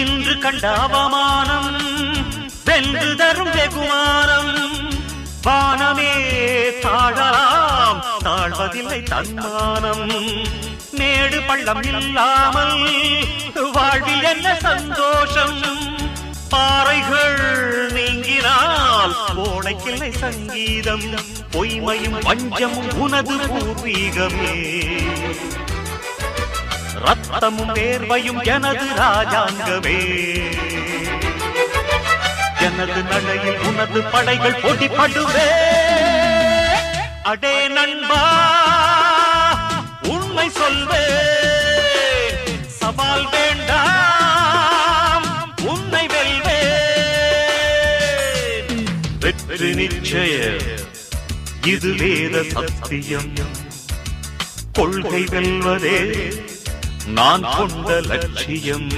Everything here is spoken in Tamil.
இன்று கண்ட அவமானம் வென்று தரும் வெகுமானம். வானமே தாழலாம், தாழ்வதில்லை தன்மானம். மேடு பள்ளம் இல்லாமல் வாழ்வில் என்ன சந்தோஷம். பாறைகள் நீங்கினால் கோடைக்கில்லை சங்கீதம். பொய்மையும் வஞ்சமும் உனது பூர்வீகமே. ரத்தமும் வேர்வையும் எனது ராஜாங்கமே. எனது நடையில் உனது படைகள் போட்டிப்படுவே. அடே நண்பா, உண்மை சொல்வே. சவால் வேண்டாம், உன்னை வெல்வே. வெற்றி நிச்சயம், இது வேத சத்தியம். கொள்கை வெல்வதே நான் கொண்ட லட்சியம்.